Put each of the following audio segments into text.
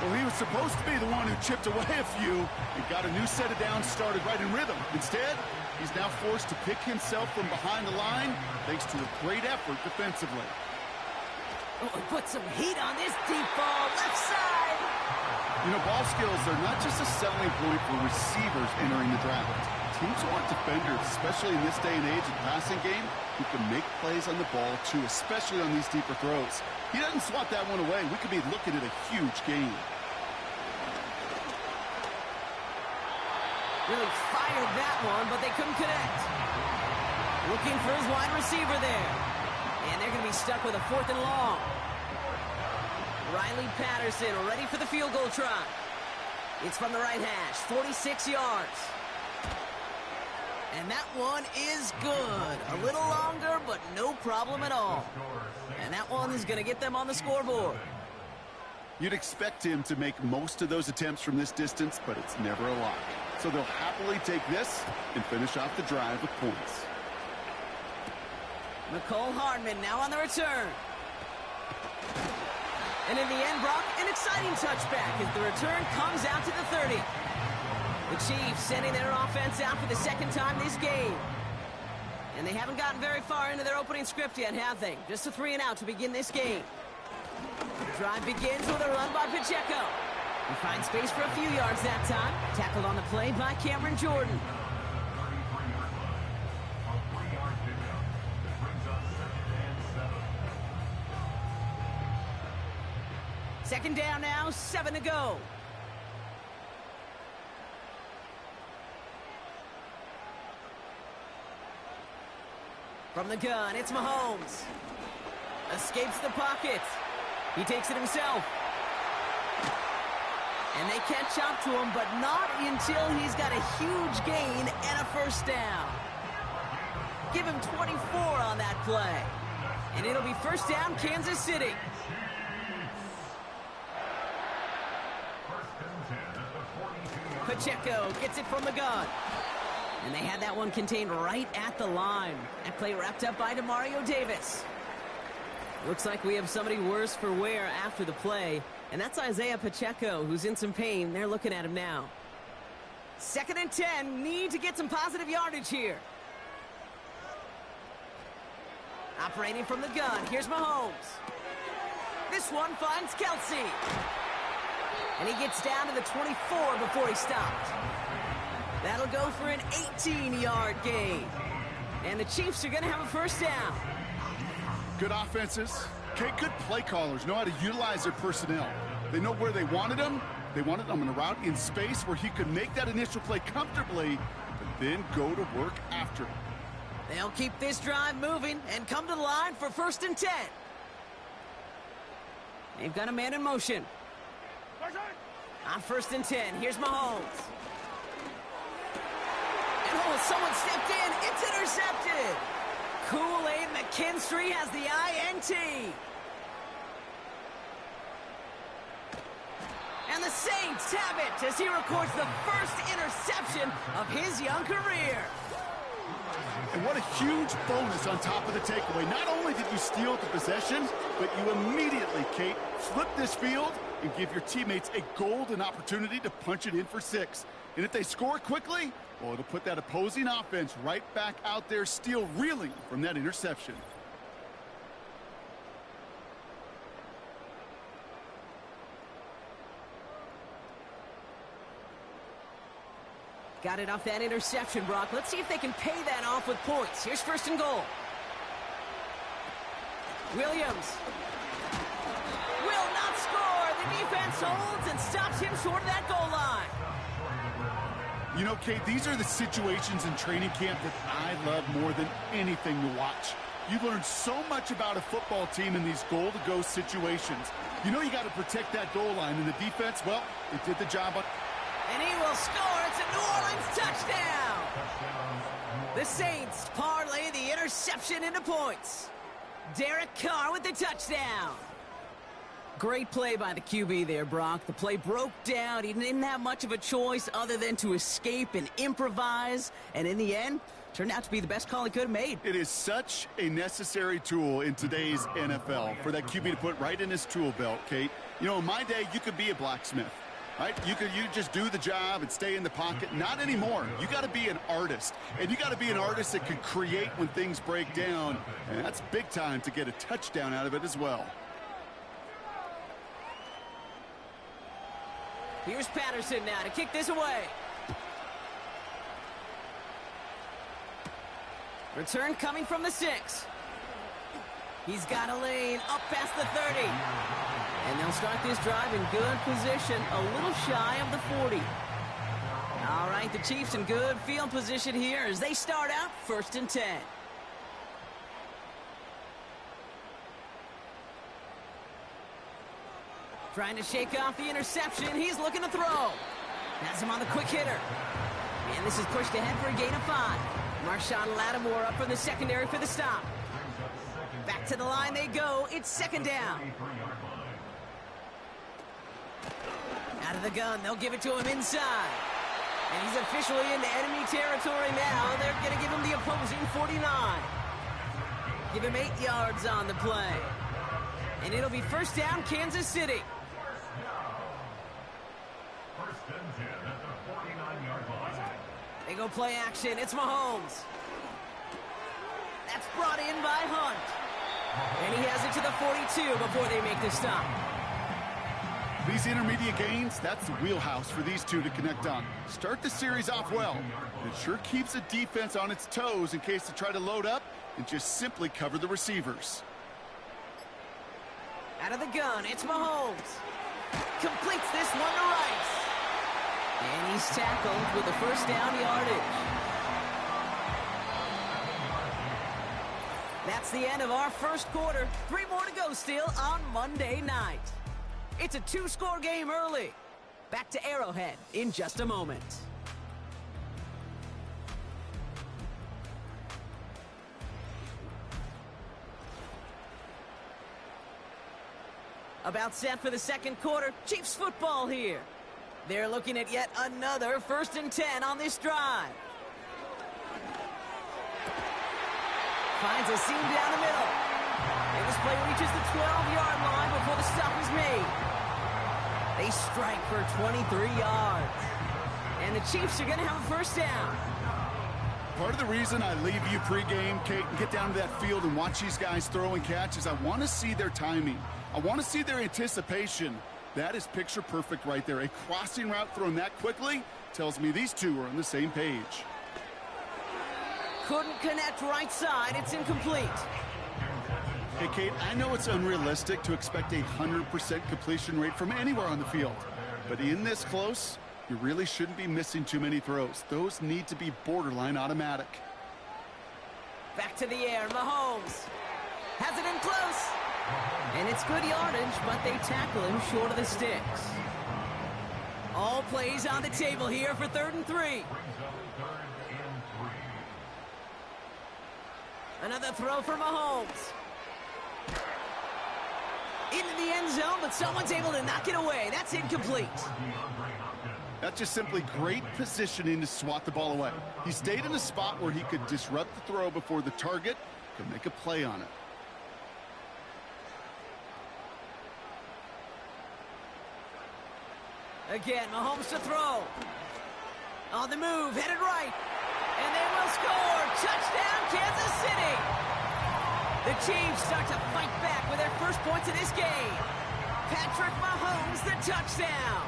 Well, he was supposed to be the one who chipped away a few and got a new set of downs started right in rhythm. Instead, he's now forced to pick himself from behind the line thanks to a great effort defensively. Oh, put some heat on this deep ball, left side. You know, ball skills are not just a selling point for receivers entering the draft. Teams want defenders, especially in this day and age of the passing game, who can make plays on the ball, too, especially on these deeper throws. He doesn't swat that one away. We could be looking at a huge gain. Really fired that one, but they couldn't connect. Looking for his wide receiver there. And they're going to be stuck with a 4th and long. Riley Patterson ready for the field goal try. It's from the right hash, 46 yards. And that one is good. A little longer, but no problem at all. And that one is going to get them on the scoreboard. You'd expect him to make most of those attempts from this distance, but it's never a lot. So they'll happily take this and finish off the drive with points. Mecole Hardman now on the return. And in the end, Brock, an exciting touchback as the return comes out to the 30. The Chiefs sending their offense out for the 2nd time this game. And they haven't gotten very far into their opening script yet, have they? Just a 3-and-out to begin this game. The drive begins with a run by Pacheco. He finds space for a few yards that time. Tackled on the play by Cameron Jordan. Second down now, 7 to go. From the gun, it's Mahomes. Escapes the pocket. He takes it himself. And they catch up to him, but not until he's got a huge gain and a 1st down. Give him 24 on that play. And it'll be 1st down, Kansas City. Pacheco gets it from the gun. And they had that one contained right at the line. That play wrapped up by Demario Davis. Looks like we have somebody worse for wear after the play. And that's Isaiah Pacheco, who's in some pain. They're looking at him now. 2nd and 10. Need to get some positive yardage here. Operating from the gun. Here's Mahomes. This one finds Kelsey. And he gets down to the 24 before he stopped. That'll go for an 18-yard gain. And the Chiefs are going to have a 1st down. Good offenses. Okay, good play callers know how to utilize their personnel. They know where they wanted them. They wanted them in a route in space where he could make that initial play comfortably, but then go to work after. They'll keep this drive moving and come to the line for 1st and 10. They've got a man in motion. On 1st and 10, here's Mahomes. And oh, someone stepped in. It's intercepted. Kool-Aid McKinstry has the INT. And the Saints have it as he records the 1st interception of his young career. And what a huge bonus on top of the takeaway. Not only did you steal the possession, but you immediately, Kate, flip this field and give your teammates a golden opportunity to punch it in for 6. And if they score quickly, well, it'll put that opposing offense right back out there, still reeling from that interception. Got it off that interception, Brock. Let's see if they can pay that off with points. Here's 1st and goal. Williams will not score. The defense holds and stops him short of that goal line. You know, Kate, these are the situations in training camp that I love more than anything to watch. You learn so much about a football team in these goal-to-go situations. You know you got to protect that goal line, and the defense, well, it did the job. And he will score. It's a New Orleans touchdown. The Saints parlay the interception into points. Derek Carr with the touchdown. Great play by the QB there, Brock. The play broke down. He didn't have much of a choice other than to escape and improvise. And in the end, Turned out to be the best call he could have made. It is such a necessary tool in today's NFL for that QB to put right in his tool belt, Kate. You know, in my day, you could be a blacksmith, right? You just do the job and stay in the pocket. Not anymore. You got to be an artist, and you got to be an artist that can create when things break down, and that's big time to get a touchdown out of it as well. Here's Patterson now to kick this away. Return coming from the 6. He's got a lane up past the 30. And they'll start this drive in good position, a little shy of the 40. All right, the Chiefs in good field position here as they start out 1st and 10. Trying to shake off the interception. He's looking to throw. Has him on the quick hitter. And this is pushed ahead for a gain of 5. Marshawn Lattimore up from the secondary for the stop. Back to the line they go. It's 2nd down. Out of the gun. They'll give it to him inside. And he's officially into enemy territory now. They're going to give him the opposing 49. Give him 8 yards on the play. And it'll be 1st down, Kansas City. They go play action. It's Mahomes. That's brought in by Hunt. And he has it to the 42 before they make the stop. These intermediate gains, that's the wheelhouse for these two to connect on. Start the series off well. It sure keeps the defense on its toes in case they try to load up and just simply cover the receivers. Out of the gun, it's Mahomes. Completes this one to Rice. And he's tackled with the 1st down yardage. That's the end of our 1st quarter. 3 more to go still on Monday night. It's a 2-score game early. Back to Arrowhead in just a moment. About set for the 2nd quarter. Chiefs football here. They're looking at yet another 1st and 10 on this drive. Finds a seam down the middle. And this play reaches the 12-yard line before the stop is made. They strike for 23 yards. And the Chiefs are going to have a 1st down. Part of the reason I leave you pregame, Kate, and get down to that field and watch these guys throw and catch is I want to see their timing. I want to see their anticipation. That is picture perfect right there. A crossing route thrown that quickly tells me these two are on the same page. Couldn't connect right side. It's incomplete. Hey, Kate, I know it's unrealistic to expect a 100% completion rate from anywhere on the field. But in this close, you really shouldn't be missing too many throws. Those need to be borderline automatic. Back to the air. Mahomes has it in close. And it's good yardage, but they tackle him short of the sticks. All plays on the table here for 3rd and 3. Another throw for Mahomes. Into the end zone, but someone's able to knock it away. That's incomplete. That's just simply great positioning to swat the ball away. He stayed in a spot where he could disrupt the throw before the target could make a play on it. Again, Mahomes to throw. On the move, headed right. And they will score. Touchdown, Kansas City. The Chiefs start to fight back with their 1st points of this game. Patrick Mahomes, the touchdown.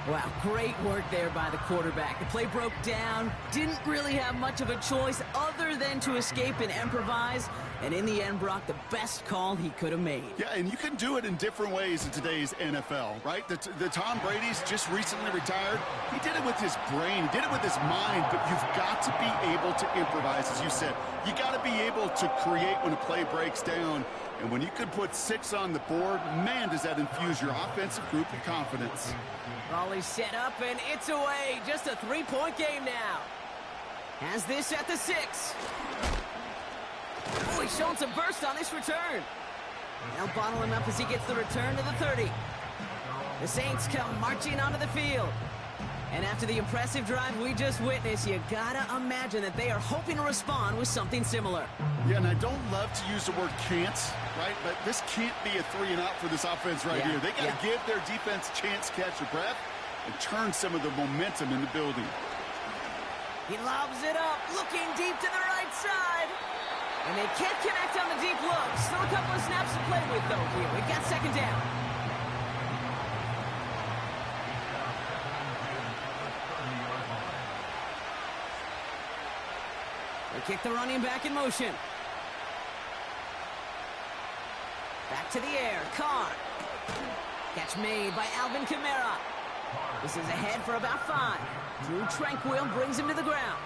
Wow, great work there by the quarterback. The play broke down. Didn't really have much of a choice other than to escape and improvise. And in the end, brought the best call he could have made. Yeah, and you can do it in different ways in today's NFL, right? The Tom Brady's just recently retired. He did it with his brain. He did it with his mind. But you've got to be able to improvise, as you said. You got to be able to create when a play breaks down. And when you can put 6 on the board, man, does that infuse your offensive group with confidence. Volley set up, and it's away. Just a 3-point game now. Has this at the 6. Oh, he's showing some burst on this return. They'll bottle him up as he gets the return to the 30. The Saints come marching onto the field. And after the impressive drive we just witnessed, you gotta imagine that they are hoping to respond with something similar. Yeah, and I don't love to use the word can't, right? But this can't be a 3-and-out for this offense right here. They got to give their defense a chance to catch their breath and turn some of the momentum in the building. He lobs it up, looking deep to the right side. And they can't connect on the deep look. Still a couple of snaps to play with, though, here. We got second down. They kick the running back in motion. Back to the air. Carr. Catch made by Alvin Kamara. This is ahead for about 5. Drew Tranquill brings him to the ground.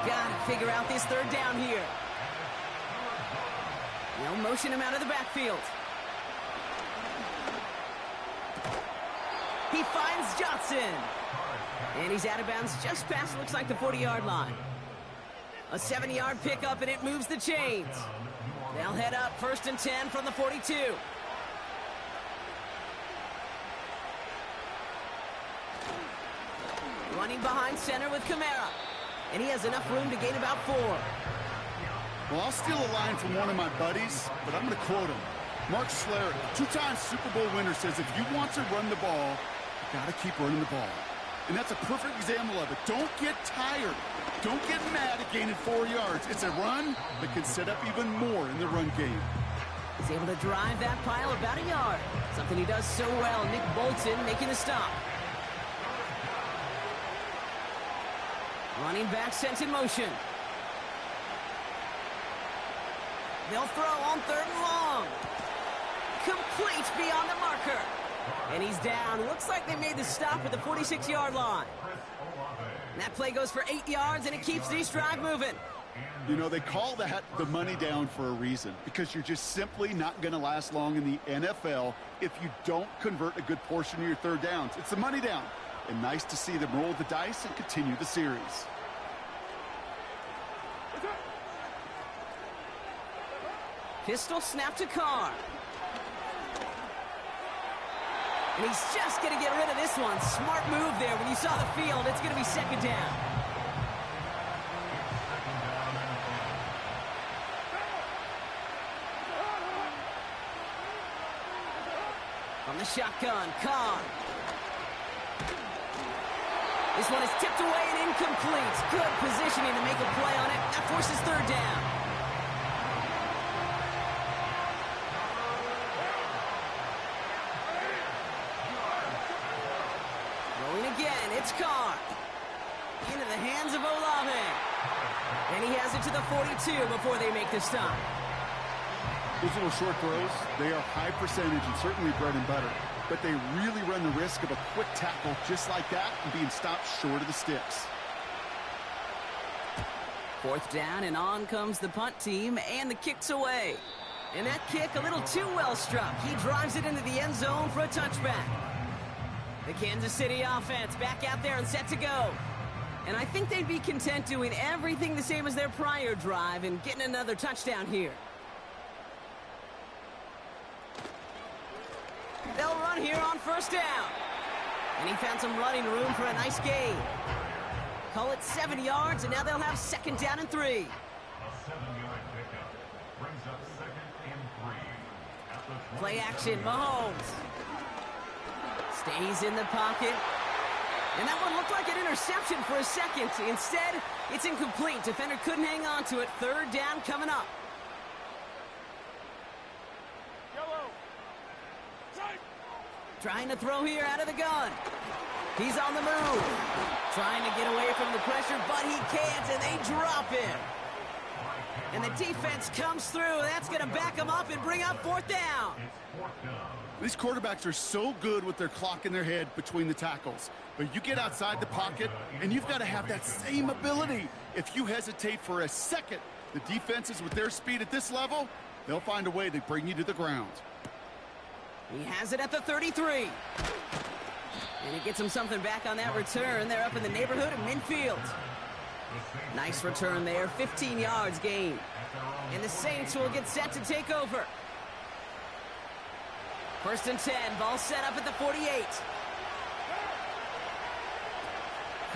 Gotta figure out this third down here. They'll motion him out of the backfield. He finds Johnson. And he's out of bounds just past, looks like, the 40-yard line. A 70-yard pickup, and it moves the chains. They'll head up 1st and 10 from the 42. Running behind center with Kamara. And he has enough room to gain about 4. Well, I'll steal a line from one of my buddies, but I'm going to quote him. Mark Schlereth, 2-time Super Bowl winner, says if you want to run the ball, you got to keep running the ball. And that's a perfect example of it. Don't get tired. Don't get mad at gaining 4 yards. It's a run that can set up even more in the run game. He's able to drive that pile about a yard. Something he does so well. Nick Bolton making the stop. Running back sent in motion. They'll throw on 3rd and long. Complete beyond the marker. And he's down. Looks like they made the stop at the 46-yard line. And that play goes for 8 yards, and it keeps this drive moving. You know, they call that the money down for a reason, because you're just simply not going to last long in the NFL if you don't convert a good portion of your third downs. It's the money down. And nice to see them roll the dice and continue the series. Pistol snap to Carr. And he's just going to get rid of this one. Smart move there. When you saw the field, it's going to be second down. From the shotgun, Carr. This one is tipped away and incomplete. Good positioning to make a play on it. That forces 3rd down. Rolling again, it's Carr. Into the hands of Olave. And he has it to the 42 before they make the stop. Those little short throws, they are high percentage and certainly bread and butter. But they really run the risk of a quick tackle just like that and being stopped short of the sticks. 4th down, and on comes the punt team, and the kick's away. And that kick a little too well struck. He drives it into the end zone for a touchback. The Kansas City offense back out there and set to go. And I think they'd be content doing everything the same as their prior drive and getting another touchdown here. They'll run here on 1st down. And he found some running room for a nice gain. Call it 7 yards, and now they'll have 2nd down and 3. A 7-yard pickup brings up 2nd and 3. Play action, Mahomes. Stays in the pocket. And that one looked like an interception for a second. Instead, it's incomplete. Defender couldn't hang on to it. 3rd down coming up. Trying to throw here out of the gun. He's on the move. Trying to get away from the pressure, but he can't, and they drop him. And the defense comes through. That's going to back him up and bring up 4th down. These quarterbacks are so good with their clock in their head between the tackles. But you get outside the pocket, and you've got to have that same ability. If you hesitate for a second, the defenses with their speed at this level, they'll find a way to bring you to the ground. He has it at the 33. And he gets him something back on that return. They're up in the neighborhood of midfield. Nice return there. 15 yards gain. And the Saints will get set to take over. 1st and 10. Ball set up at the 48.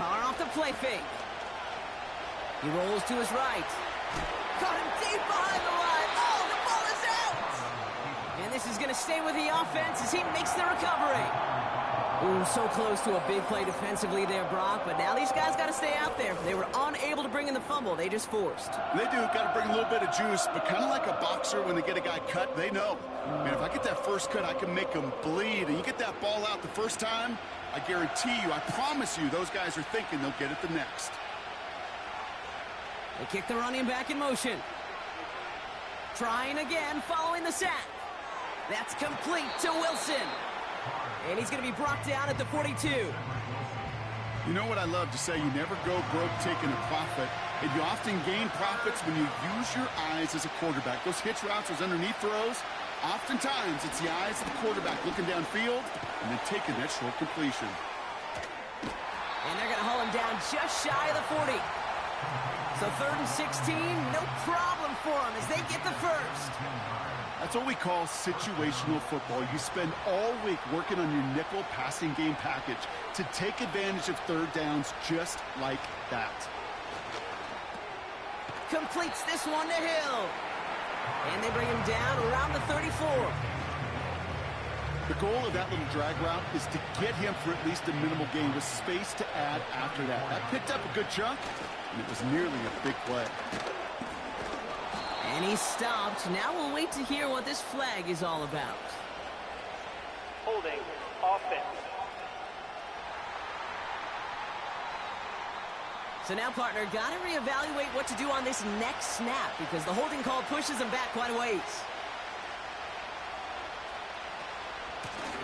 Carr off the play fake. He rolls to his right. Caught him deep behind the line. Oh, the ball is out! And this is going to stay with the offense as he makes the recovery. Ooh, so close to a big play defensively there, Brock, but now these guys got to stay out there. They were unable to bring in the fumble. They just forced. They do. Got to bring a little bit of juice, but kind of like a boxer when they get a guy cut, they know. Man, if I get that first cut, I can make them bleed. And you get that ball out the first time, I guarantee you, I promise you, those guys are thinking they'll get it the next. They kick the running back in motion. Trying again, following the sack. That's complete to Wilson. And he's going to be brought down at the 42. You know what I love to say? You never go broke taking a profit. And you often gain profits when you use your eyes as a quarterback. Those hitch routes, those underneath throws, oftentimes it's the eyes of the quarterback looking downfield and then taking that short completion. And they're going to haul him down just shy of the 40. So 3rd and 16, no problem for them as they get the first. That's what we call situational football. You spend all week working on your nickel passing game package to take advantage of third downs just like that. Completes this one to Hill. And they bring him down around the 34. The goal of that little drag route is to get him for at least a minimal gain with space to add after that. That picked up a good chunk, and it was nearly a big play. And he's stopped. Now we'll wait to hear what this flag is all about. Holding offense. So now, partner, got to reevaluate what to do on this next snap because the holding call pushes him back quite a ways.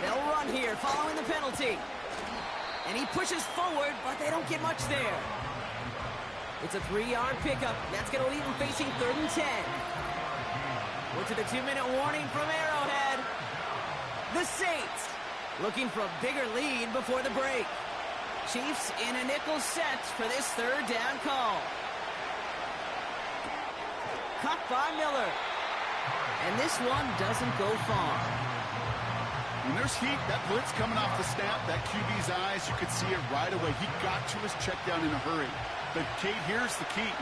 They'll run here following the penalty. And he pushes forward, but they don't get much there. It's a 3-yard pickup. That's going to leave him facing 3rd and 10. We're to the 2-minute warning from Arrowhead. The Saints looking for a bigger lead before the break. Chiefs in a nickel set for this 3rd down call. Cut by Miller. And this one doesn't go far. When there's heat, that blitz coming off the snap, that QB's eyes, you could see it right away. He got to his check down in a hurry. But, Kate, here's the key.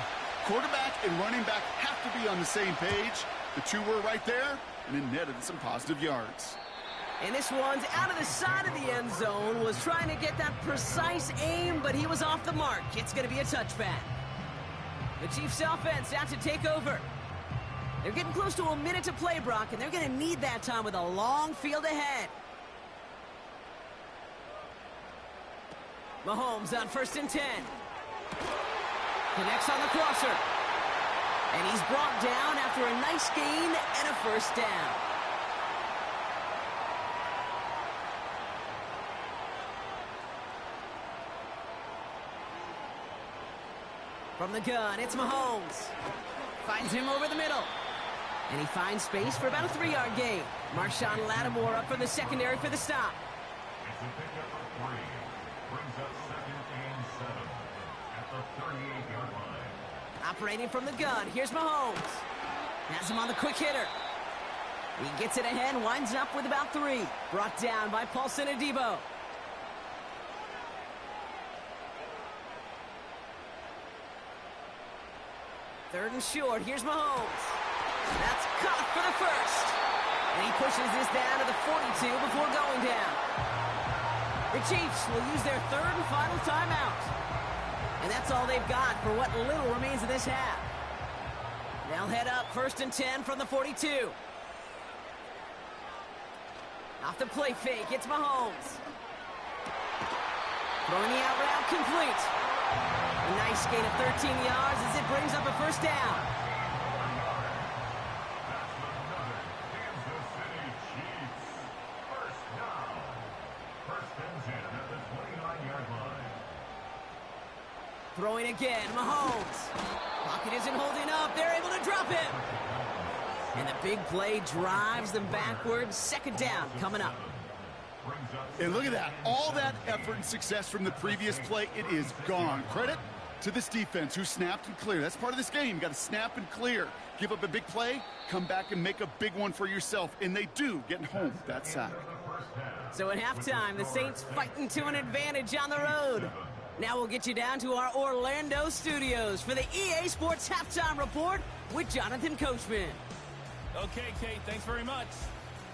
Quarterback and running back have to be on the same page. The two were right there, and it netted some positive yards. And this one's out of the side of the end zone. Was trying to get that precise aim, but he was off the mark. It's going to be a touchback. The Chiefs offense out to take over. They're getting close to a minute to play, Brock, and they're going to need that time with a long field ahead. Mahomes on 1st and 10. Connects on the crosser. And he's brought down after a nice gain and a 1st down. From the gun, it's Mahomes. Finds him over the middle. And he finds space for about a 3-yard gain. Marshawn Lattimore up from the secondary for the stop. It's a pickup of 3. Brings up 2nd and 7 at the 38-yard line. Operating from the gun, here's Mahomes. Has him on the quick hitter. He gets it ahead, winds up with about 3. Brought down by Paulson Adebo. Third and short, here's Mahomes. That's caught for the first. And he pushes this down to the 42 before going down. The Chiefs will use their 3rd and final timeout. And that's all they've got for what little remains of this half. They'll head up 1st and 10 from the 42. Off the play fake, it's Mahomes. Throwing the out route complete. A nice gain of 13 yards as it brings up a 1st down. Throwing again, Mahomes. Pocket isn't holding up. They're able to drop him. And the big play drives them backwards. 2nd down coming up. And look at that. All that effort and success from the previous play, it is gone. Credit to this defense who snapped and cleared. That's part of this game. You got to snap and clear. Give up a big play, come back and make a big one for yourself. And they do, getting home that sack. So at halftime, the Saints fighting to an advantage on the road. Now we'll get you down to our Orlando studios for the EA Sports Halftime Report with Jonathan Coachman. Okay, Kate, thanks very much.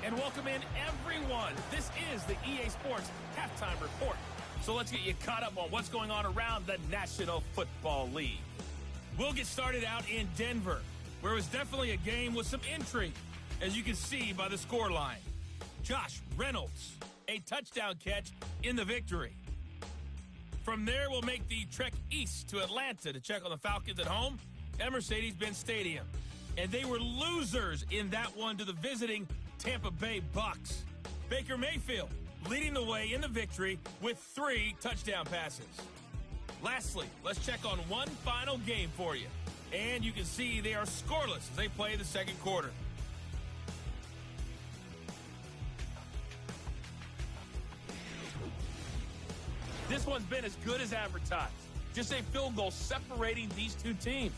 And welcome in, everyone. This is the EA Sports Halftime Report. So let's get you caught up on what's going on around the National Football League. We'll get started out in Denver, where it was definitely a game with some intrigue, as you can see by the scoreline. Josh Reynolds, a touchdown catch in the victory. From there, we'll make the trek east to Atlanta to check on the Falcons at home at Mercedes-Benz Stadium. And they were losers in that one to the visiting Tampa Bay Bucks. Baker Mayfield leading the way in the victory with 3 touchdown passes. Lastly, let's check on one final game for you. And you can see they are scoreless as they play the second quarter. This one's been as good as advertised. Just a field goal separating these two teams.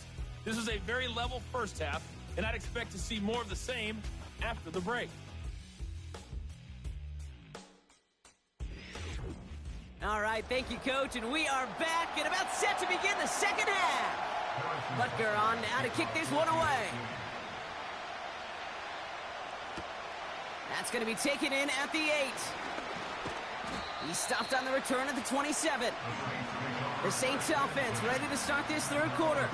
This is a very level first half, and I'd expect to see more of the same after the break. All right, thank you, Coach, and we are back and about set to begin the second half. Butker on now to kick this one away. That's going to be taken in at the 8. He stopped on the return at the 27. The Saints offense ready to start this third quarter.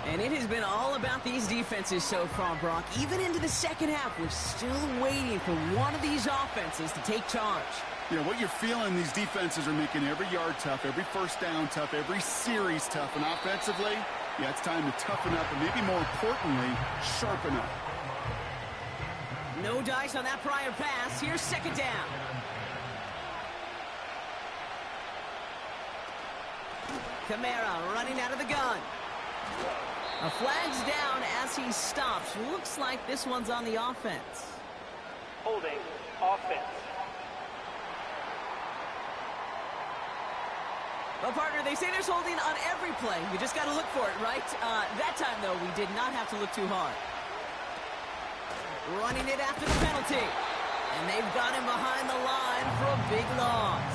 And it has been all about these defenses so far, Brock. Even into the second half, we're still waiting for one of these offenses to take charge. Yeah, what you're feeling, these defenses are making every yard tough, every first down tough, every series tough. And offensively, yeah, it's time to toughen up and maybe more importantly, sharpen up. No dice on that prior pass. Here's second down. Kamara running out of the gun. A flag's down as he stops. Looks like this one's on the offense. Holding offense. Well, partner, they say there's holding on every play. You just got to look for it, right? That time, though, we did not have to look too hard. Running it after the penalty. And they've got him behind the line for a big loss.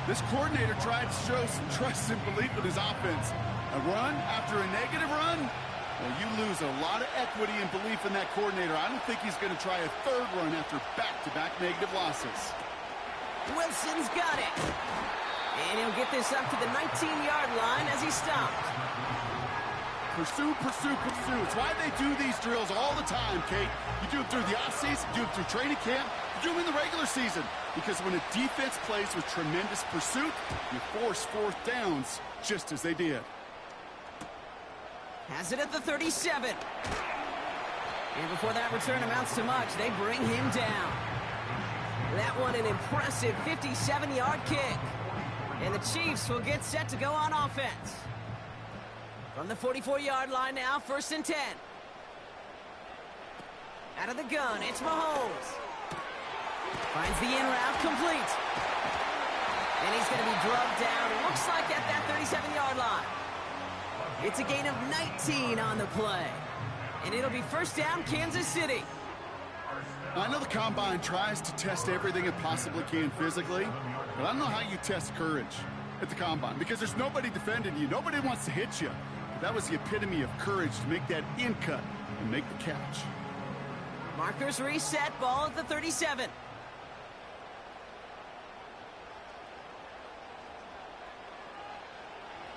This coordinator tried to show some trust and belief in his offense. A run after a negative run? Well, you lose a lot of equity and belief in that coordinator. I don't think he's going to try a third run after back-to-back negative losses. Wilson's got it. And he'll get this up to the 19-yard line as he stopped. Pursue, pursue, pursue. It's why they do these drills all the time, Kate. You do it through the offseason, you do it through training camp, you do them in the regular season. Because when a defense plays with tremendous pursuit, you force fourth downs just as they did. Has it at the 37. And before that return amounts to much, they bring him down. That one an impressive 57-yard kick. And the Chiefs will get set to go on offense. From the 44-yard line now, 1st and 10. Out of the gun, it's Mahomes. Finds the in route, complete. And he's going to be drugged down, looks like at that 37-yard line. It's a gain of 19 on the play. And it'll be first down, Kansas City. I know the Combine tries to test everything it possibly can physically, but I don't know how you test courage at the Combine because there's nobody defending you. Nobody wants to hit you. But that was the epitome of courage to make that in cut and make the catch. Markers reset, ball at the 37.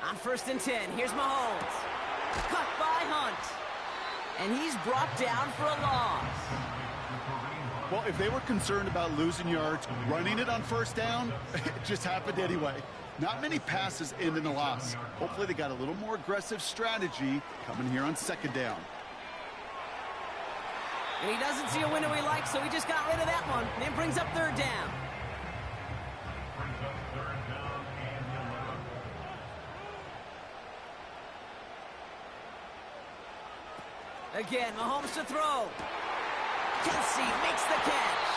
On 1st and 10, here's Mahomes. Cut by Hunt. And he's brought down for a loss. Well, if they were concerned about losing yards, running it on first down, it just happened anyway. Not many passes end in a loss. Hopefully they got a little more aggressive strategy coming here on second down. And he doesn't see a window he likes, so he just got rid of that one. And it brings up third down. Again, Mahomes to throw. Kelsey makes the catch.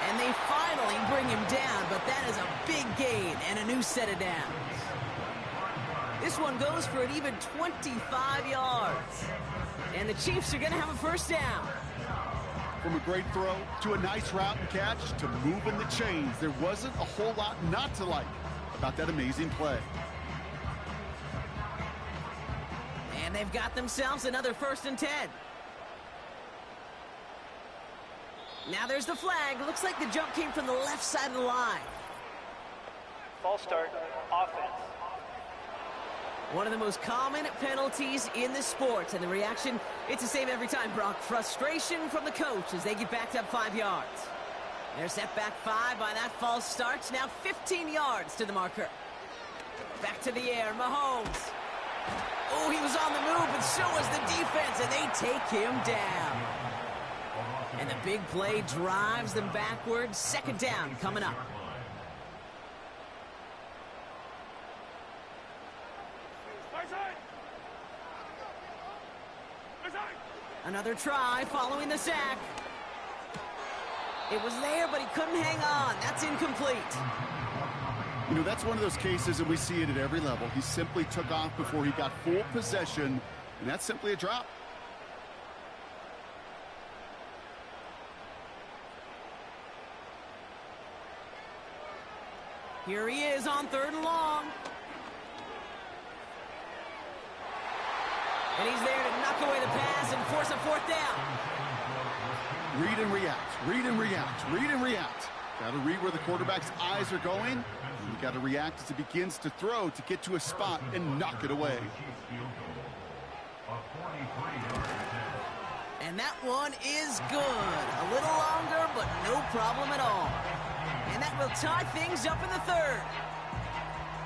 And they finally bring him down, but that is a big gain and a new set of downs. This one goes for an even 25 yards. And the Chiefs are going to have a first down. From a great throw to a nice route and catch to moving the chains, there wasn't a whole lot not to like. about that amazing play. And they've got themselves another 1st and 10. Now there's the flag. Looks like the jump came from the left side of the line. False start, offense. One of the most common penalties in the sport, and the reaction, it's the same every time, Brock. Frustration from the coach as they get backed up 5 yards. They're set back 5 by that false start. Now 15 yards to the marker. Back to the air, Mahomes. Oh, he was on the move, but so was the defense, and they take him down. And the big play drives them backwards. 2nd down coming up. Another try following the sack. It was there, but he couldn't hang on. That's incomplete. You know, that's one of those cases, and we see it at every level. He simply took off before he got full possession, and that's simply a drop. Here he is on 3rd and long. And he's there to knock away the pass and force a 4th down. Read and react, read and react, read and react. Got to read where the quarterback's eyes are going. And you got to react as he begins to throw to get to a spot and knock it away. And that one is good. A little longer, but no problem at all. And that will tie things up in the 3rd.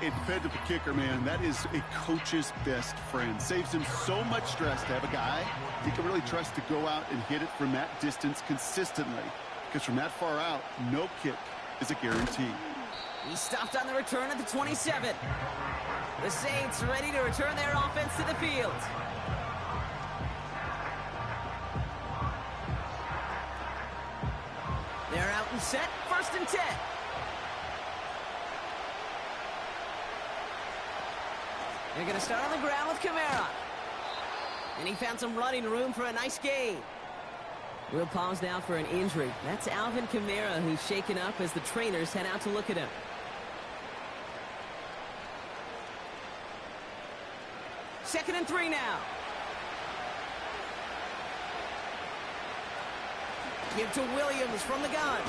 It fed to the kicker, man. That is a coach's best friend. Saves him so much stress to have a guy he can really trust to go out and hit it from that distance consistently. Because from that far out, no kick is a guarantee. He stopped on the return at the 27. The Saints ready to return their offense to the field. They're out and set. 1st and 10. They're going to start on the ground with Kamara. And he found some running room for a nice gain. We'll pause now for an injury. That's Alvin Kamara, who's shaken up as the trainers head out to look at him. Second and 3 now. Give to Williams from the gun.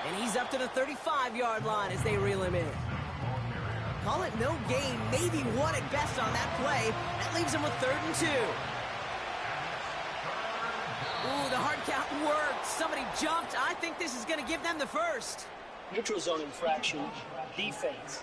And he's up to the 35-yard line as they reel him in. Call it no gain, maybe 1 at best on that play. That leaves him with 3rd and 2. Ooh, the hard count worked. Somebody jumped. I think this is going to give them the 1st. Neutral zone infraction, defense.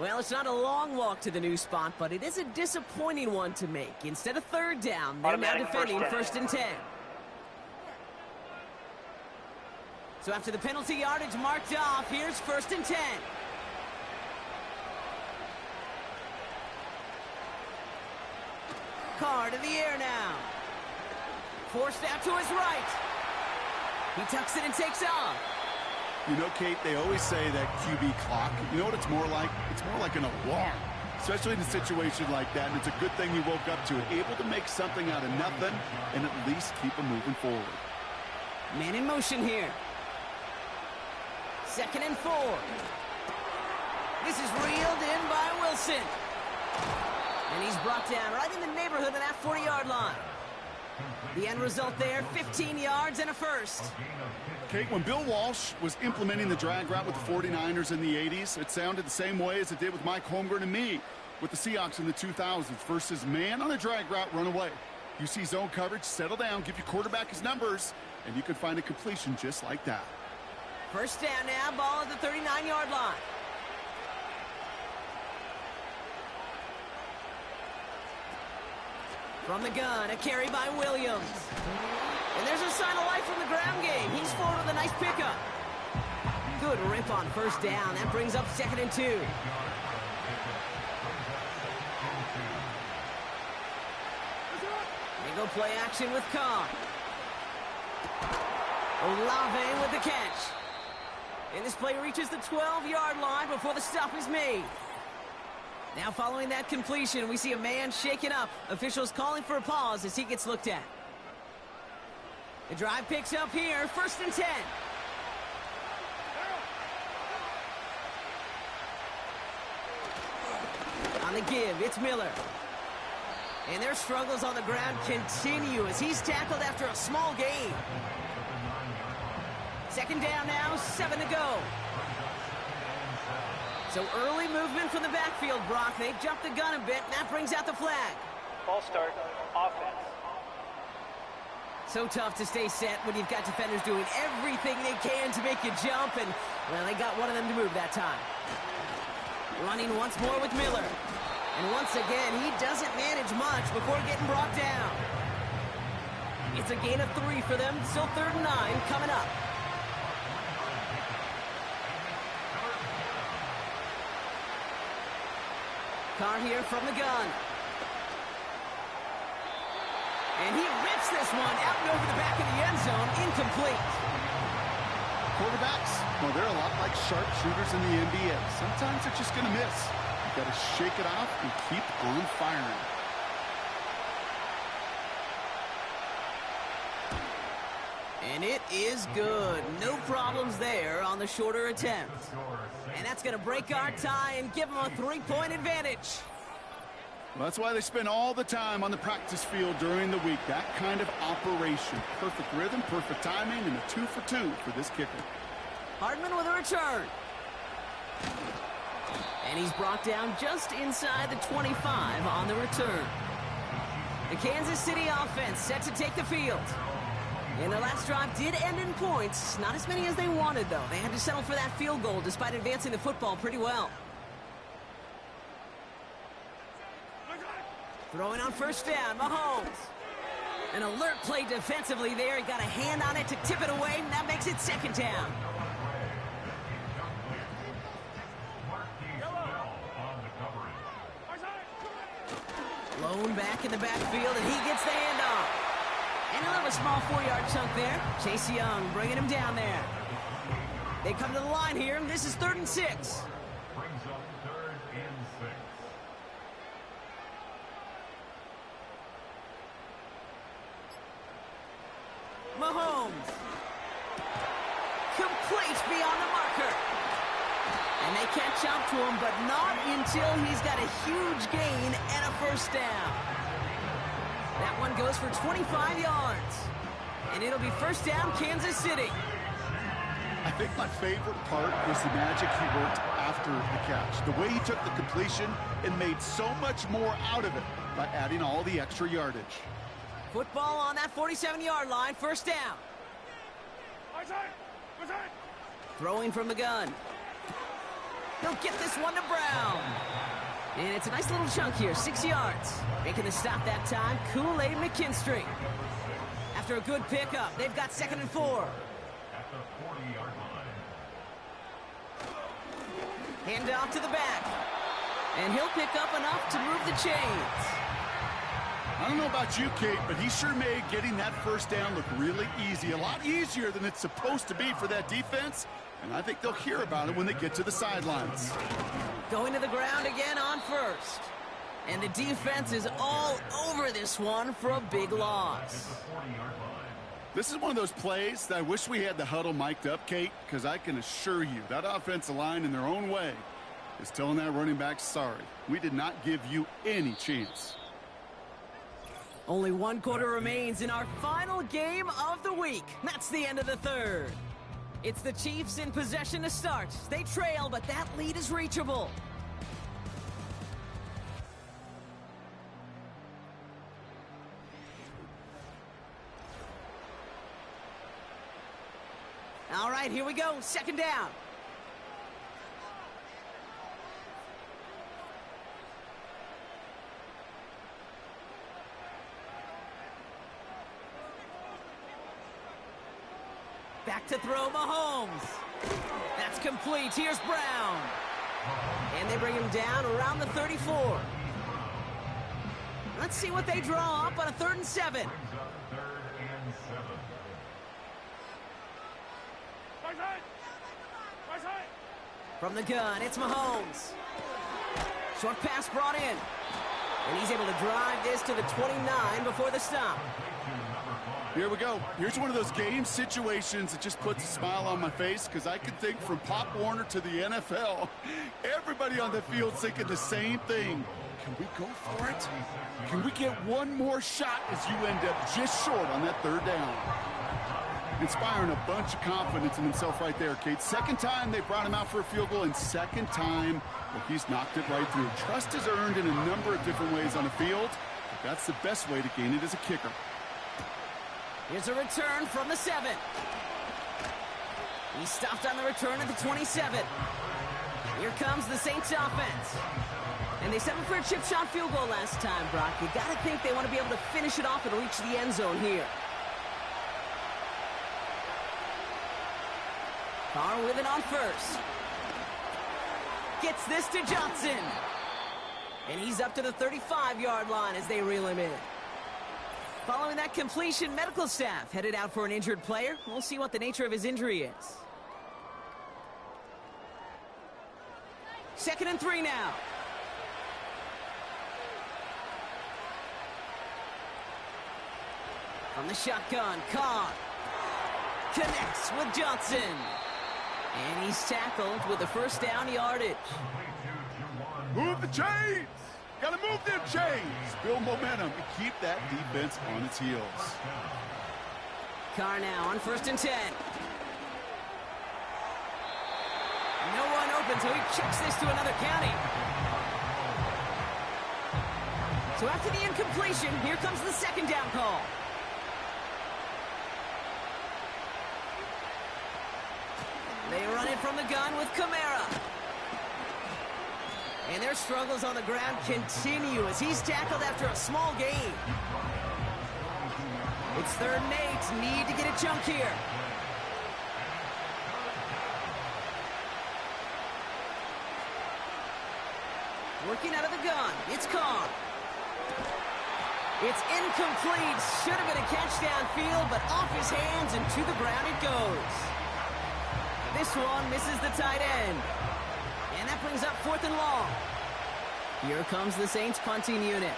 Well, it's not a long walk to the new spot, but it is a disappointing one to make. Instead of 3rd down, they're now defending 1st and 10. So after the penalty yardage marked off, here's 1st and 10. Carr to the air now. Forced out to his right. He tucks it and takes off. You know, Kate, they always say that QB clock. You know what it's more like? It's more like an alarm, especially in a situation like that. And it's a good thing he woke up to it, able to make something out of nothing and at least keep him moving forward. Man in motion here. 2nd and 4. This is reeled in by Wilson. And he's brought down right in the neighborhood of that 40-yard line. The end result there, 15 yards and a 1st. Kate, when Bill Walsh was implementing the drag route with the 49ers in the 80s, it sounded the same way as it did with Mike Holmgren and me with the Seahawks in the 2000s versus man on a drag route, run away. You see zone coverage, settle down, give your quarterback his numbers, and you can find a completion just like that. 1st down now, ball at the 39-yard line. From the gun, a carry by Williams. And there's a sign of life from the ground game. He's forward with a nice pickup. Good rip on 1st down. That brings up 2nd and 2. They go play action with Carr. Olave with the catch. And this play reaches the 12-yard line before the stop is made. Now following that completion, we see a man shaken up. Officials calling for a pause as he gets looked at. The drive picks up here, 1st and 10. On the give, it's Miller. And their struggles on the ground continue as he's tackled after a small gain. 2nd down now, 7 to go. So early movement from the backfield, Brock. They jumped the gun a bit, and that brings out the flag. False start, offense. So tough to stay set when you've got defenders doing everything they can to make you jump, and, well, they got one of them to move that time. Running once more with Miller. And once again, he doesn't manage much before getting brought down. It's a gain of 3 for them. Still 3rd and 9 coming up. Carr here from the gun. And he rips this one out and over the back of the end zone. Incomplete. Quarterbacks, well, they're a lot like sharpshooters in the NBA. Sometimes they're just going to miss. You've got to shake it off and keep on firing. And it is good. No problems there on the shorter attempt. And that's going to break our tie and give them a 3-point advantage. Well, that's why they spend all the time on the practice field during the week. That kind of operation. Perfect rhythm, perfect timing, and a 2 for 2 for this kicker. Hardman with a return. And he's brought down just inside the 25 on the return. The Kansas City offense set to take the field. And their last drive did end in points. Not as many as they wanted, though. They had to settle for that field goal despite advancing the football pretty well. Throwing on 1st down, Mahomes. An alert play defensively there. He got a hand on it to tip it away, and that makes it 2nd down. Lone back in the backfield, and he gets the handoff. And he'll have a small 4-yard chunk there. Chase Young bringing him down there. They come to the line here, and this is 3rd and 6. Brings up 3rd and 6. Mahomes. Complete beyond the marker. And they catch up to him, but not until he's got a huge gain and a 1st down. That one goes for 25 yards. And it'll be 1st down, Kansas City. I think my favorite part was the magic he worked after the catch. The way he took the completion and made so much more out of it by adding all the extra yardage. Football on that 47-yard line, 1st down. Throwing from the gun. He'll get this one to Brown. And it's a nice little chunk here, 6 yards. Making the stop that time, Kool-Aid McKinstry. After a good pickup, they've got 2nd and 4. At the 40-yard line. Hand off to the back. And he'll pick up enough to move the chains. I don't know about you, Kate, but he sure made getting that 1st down look really easy. A lot easier than it's supposed to be for that defense. And I think they'll hear about it when they get to the sidelines. Going to the ground again on 1st. And the defense is all over this one for a big loss. This is one of those plays that I wish we had the huddle mic'd up, Kate, because I can assure you that offensive line in their own way is telling that running back, sorry, we did not give you any chance. Only 1 quarter remains in our final game of the week. That's the end of the 3rd. It's the Chiefs in possession to start. They trail, but that lead is reachable. All right, here we go. 2nd down. Back to throw, Mahomes. That's complete. Here's Brown. And they bring him down around the 34. Let's see what they draw up on a 3rd and 7. Brings up 3rd and 7. From the gun, it's Mahomes. Short pass brought in. And he's able to drive this to the 29 before the stop. Number 5. Here we go. Here's one of those game situations that just puts a smile on my face because I can think from Pop Warner to the NFL. Everybody on the field's thinking the same thing. Can we go for it? Can we get one more shot as you end up just short on that third down? Inspiring a bunch of confidence in himself right there, Kate. Second time they brought him out for a field goal, and second time he's knocked it right through. Trust is earned in a number of different ways on the field, but that's the best way to gain it as a kicker. Here's a return from the 7. He stopped on the return at the 27. Here comes the Saints offense. And they settled for a chip shot field goal last time, Brock. You got to think they want to be able to finish it off and reach the end zone here. Carr with it on first. Gets this to Johnson. And he's up to the 35-yard line as they reel him in. Following that completion, medical staff headed out for an injured player. We'll see what the nature of his injury is. 2nd and 3 now. From the shotgun, Carr connects with Johnson. And he's tackled with the first down yardage. Move the chains! Gotta move them chains! Build momentum and keep that defense on its heels. Carr now on 1st and 10. No one open, so he checks this to another county. So after the incompletion, here comes the 2nd down call. They run it from the gun with Kamara. And their struggles on the ground continue as he's tackled after a small gain. It's 3rd and 8. Need to get a chunk here. Working out of the gun. It's Carr. It's incomplete. Should have been a catch downfield, but off his hands and to the ground it goes. This one misses the tight end. And that brings up 4th and long. Here comes the Saints punting unit.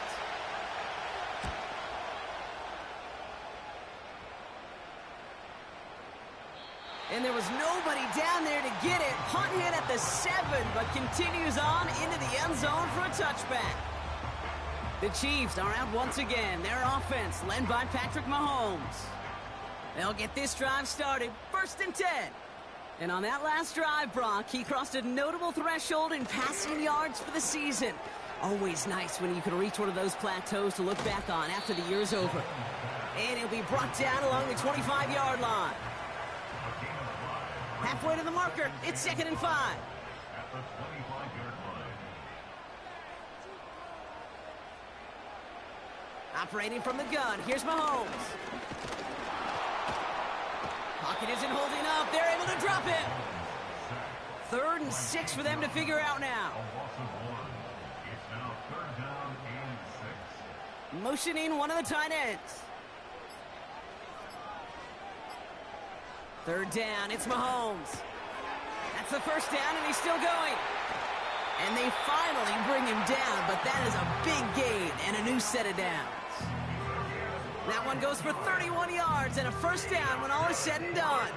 And there was nobody down there to get it. Punt hit at the 7, but continues on into the end zone for a touchback. The Chiefs are out once again. Their offense led by Patrick Mahomes. They'll get this drive started. 1st and 10. And on that last drive, Brock, he crossed a notable threshold in passing yards for the season. Always nice when you can reach one of those plateaus to look back on after the year's over. And he'll be brought down along the 25-yard line. Halfway to the marker, it's 2nd and 5. At the 25-yard line. Operating from the gun, here's Mahomes. Pocket isn't holding up. They're able to drop it. 3rd and 6 for them to figure out now. A loss of 1. It's now 3rd down and 6. Motioning one of the tight ends. 3rd down, it's Mahomes. That's the 1st down, and he's still going. And they finally bring him down, but that is a big gain and a new set of downs. That one goes for 31 yards and a 1st down when all is said and done.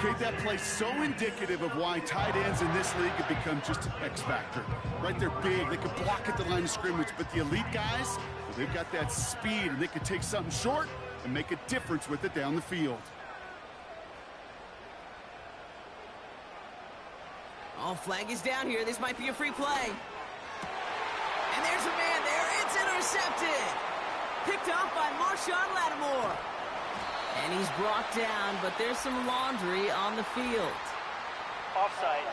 Kate, that play's so indicative of why tight ends in this league have become just an X factor. Right, they're big, they can block at the line of scrimmage, but the elite guys, well, they've got that speed, and they can take something short and make a difference with it down the field. Oh, flag is down here. This might be a free play. And there's a man there. It's intercepted. Picked off by Marshawn Lattimore. And he's brought down, but there's some laundry on the field. Offside.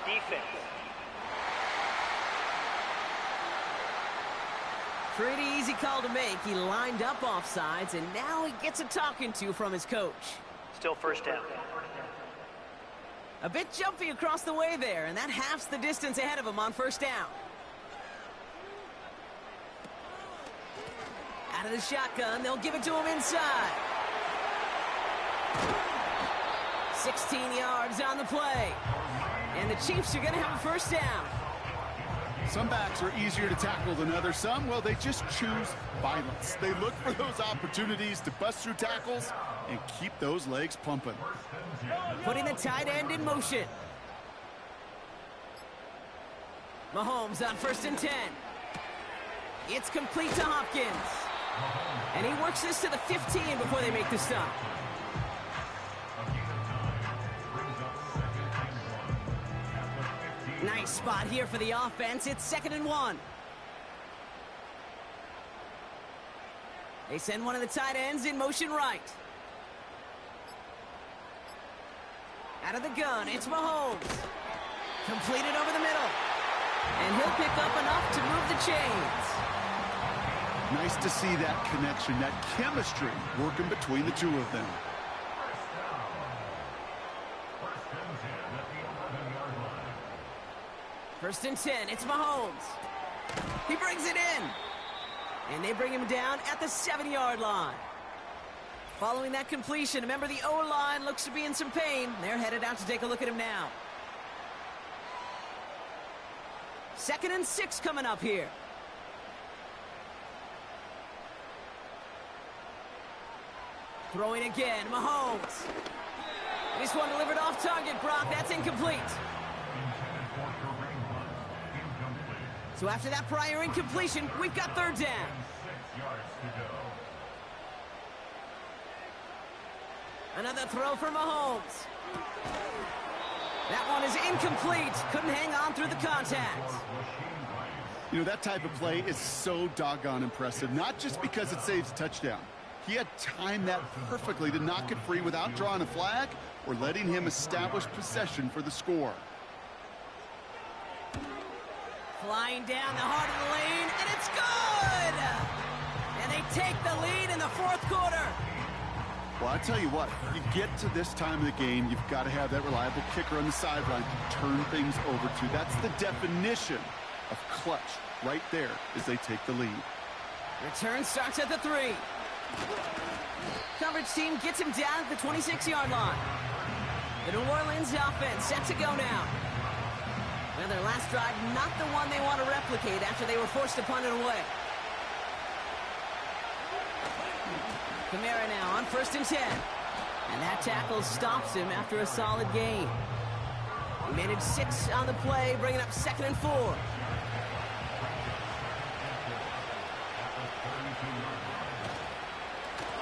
Defense. Pretty easy call to make. He lined up offsides, and now he gets a talking to from his coach. Still 1st down. A bit jumpy across the way there, and that halves the distance ahead of him on 1st down. Out of the shotgun, they'll give it to him inside. 16 yards on the play. And the Chiefs are going to have a 1st down. Some backs are easier to tackle than others. Some, well, they just choose violence. They look for those opportunities to bust through tackles and keep those legs pumping. Putting the tight end in motion. Mahomes on 1st and 10. It's complete to Hopkins. And he works this to the 15 before they make the stop. Nice spot here for the offense. It's 2nd and 1. They send one of the tight ends in motion right. Out of the gun, it's Mahomes. Completed over the middle. And he'll pick up enough to move the chains. Nice to see that connection, that chemistry working between the two of them. First and 10, it's Mahomes. He brings it in. And they bring him down at the 7-yard line. Following that completion, a member of the O-line looks to be in some pain. They're headed out to take a look at him now. 2nd and 6 coming up here. Throwing again, Mahomes. This one delivered off target, Brock. That's incomplete. So after that prior incompletion, we've got 3rd down. 6 yards to go. Another throw for Mahomes. That one is incomplete. Couldn't hang on through the contact. You know, that type of play is so doggone impressive, not just because it saves a touchdown. He had timed that perfectly to knock it free without drawing a flag or letting him establish possession for the score. Flying down the heart of the lane, and it's good! And they take the lead in the 4th quarter. Well, I tell you what, you get to this time of the game, you've got to have that reliable kicker on the sideline to turn things over to. That's the definition of clutch right there as they take the lead. Return starts at the 3. Coverage team gets him down at the 26-yard line. The New Orleans offense set to go now. Well, their last drive, not the one they want to replicate after they were forced to punt it away. Kamara now on 1st and 10. And that tackle stops him after a solid gain. He made it 6 on the play, bringing up 2nd and 4.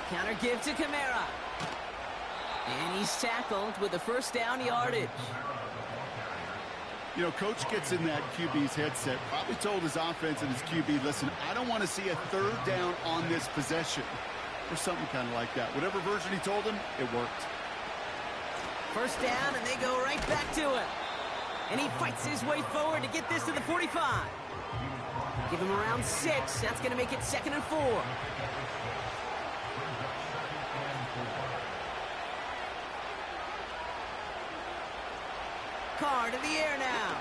Counter give to Kamara. And he's tackled with the 1st down yardage. You know, coach gets in that QB's headset, probably told his offense and his QB, listen, I don't want to see a 3rd down on this possession. Or something kind of like that. Whatever version he told him, it worked. 1st down, and they go right back to it. And he fights his way forward to get this to the 45. Give him around 6. That's going to make it 2nd and 4. Carr to the air now.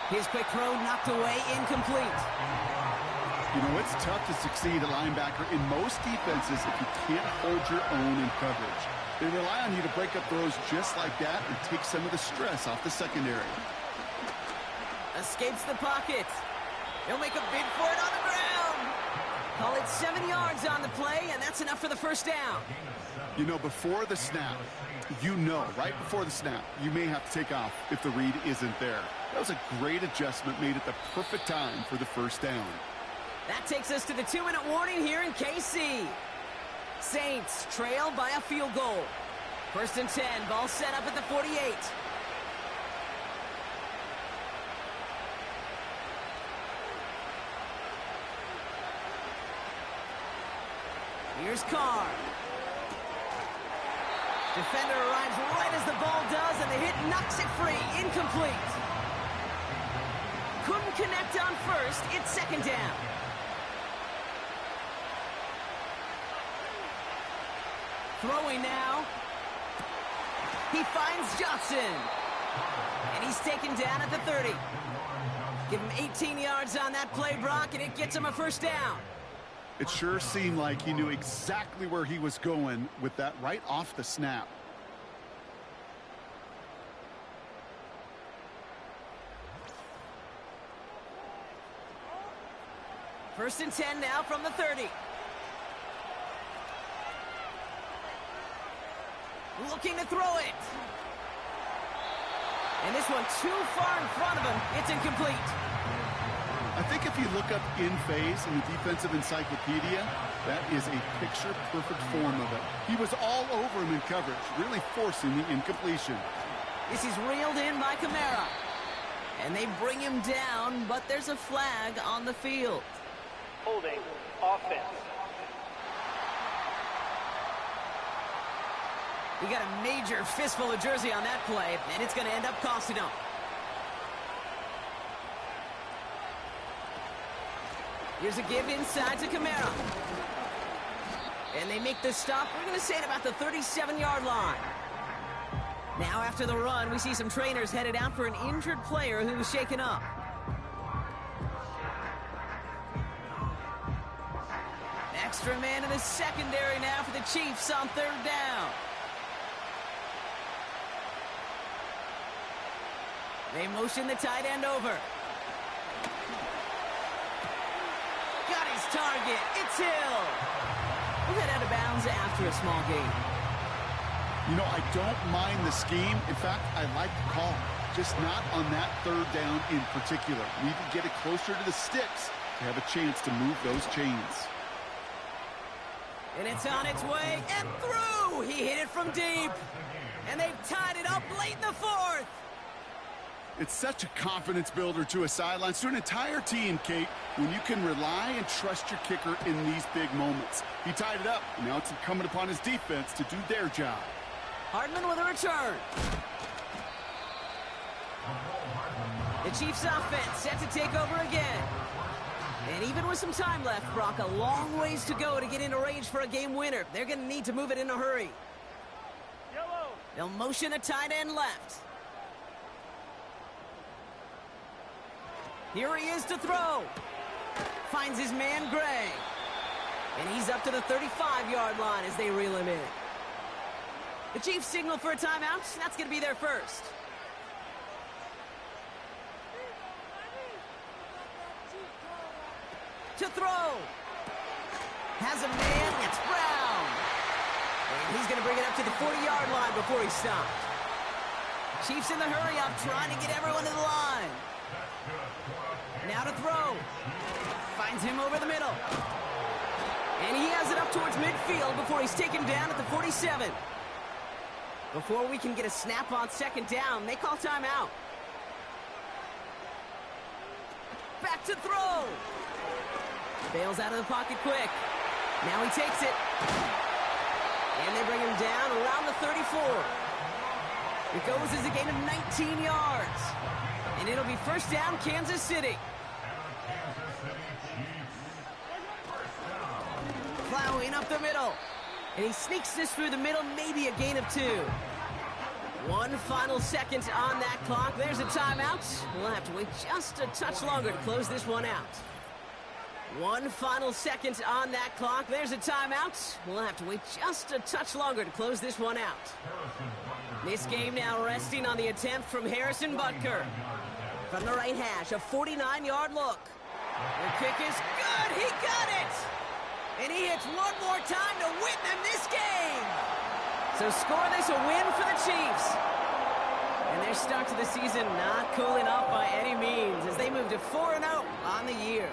His quick throw knocked away, incomplete. You know, it's tough to succeed at linebacker in most defenses if you can't hold your own in coverage. They rely on you to break up throws just like that and take some of the stress off the secondary. Escapes the pocket. He'll make a bid for it on the ground. Call it 7 yards on the play, and that's enough for the 1st down. You know, before the snap, right before the snap, you may have to take off if the read isn't there. That was a great adjustment made at the perfect time for the 1st down. That takes us to the 2-minute warning here in KC. Saints trail by a field goal. 1st and 10, ball set up at the 48. Here's Carr. Defender arrives right as the ball does, and the hit knocks it free. Incomplete. Couldn't connect on 1st. It's 2nd down. Throwing now. He finds Johnson. And he's taken down at the 30. Give him 18 yards on that play, Brock, and it gets him a 1st down. It sure seemed like he knew exactly where he was going with that right off the snap. First and 10 now from the 30. Looking to throw it. And this one too far in front of him. It's incomplete. I think if you look up in phase in the defensive encyclopedia, that is a picture-perfect form of it. He was all over him in coverage, really forcing the incompletion. This is reeled in by Kamara. And they bring him down, but there's a flag on the field. Holding. Offense. We got a major fistful of jersey on that play, and it's going to end up costing him. Here's a give inside to Kamara. And they make the stop, we're going to say at about the 37-yard line. Now after the run, we see some trainers headed out for an injured player who was shaken up. Extra man in the secondary now for the Chiefs on third down. They motion the tight end over. Got his target. It's Hill. We'll head out of bounds after a small gain. You know, I don't mind the scheme. In fact, I like the call. Just not on that third down in particular. Need to get it closer to the sticks to have a chance to move those chains. And it's on its way and through. He hit it from deep. And they've tied it up late in the fourth. It's such a confidence builder to a sideline, to an entire team, Kate, when you can rely and trust your kicker in these big moments. He tied it up, and now it's incumbent upon his defense to do their job. Hardman with a return. The Chiefs offense set to take over again. And even with some time left, Brock, a long ways to go to get into range for a game winner. They're going to need to move it in a hurry. Yellow. They'll motion a tight end left. Here he is to throw. Finds his man, Gray. And he's up to the 35-yard line as they reel him in. The Chiefs signal for a timeout. That's going to be their first. To throw. Has a man. It's Brown. And he's going to bring it up to the 40-yard line before he stopped. Chiefs in the hurry-up, trying to get everyone to the line. Now to throw. Finds him over the middle. And he has it up towards midfield before he's taken down at the 47. Before we can get a snap on second down, they call timeout. Back to throw. Bails out of the pocket quick. Now he takes it. And they bring him down around the 34. It goes as a gain of 19 yards. And it'll be first down, Kansas City. Plowing up the middle. And he sneaks this through the middle, maybe a gain of 2. One final second on that clock. There's a timeout. We'll have to wait just a touch longer to close this one out. One final second on that clock. There's a timeout. We'll have to wait just a touch longer to close this one out. This game now resting on the attempt from Harrison Butker. From the right hash, a 49-yard look. The kick is good. He got it. And he hits one more time to win them this game. So score this a win for the Chiefs. And their start to the season not cooling off by any means as they move to 4-0 on the year.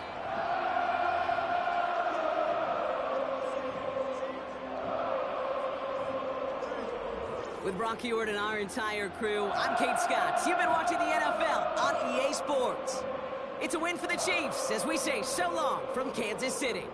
With Brock Huard and our entire crew, I'm Kate Scott. You've been watching the NFL on EA Sports. It's a win for the Chiefs as we say so long from Kansas City.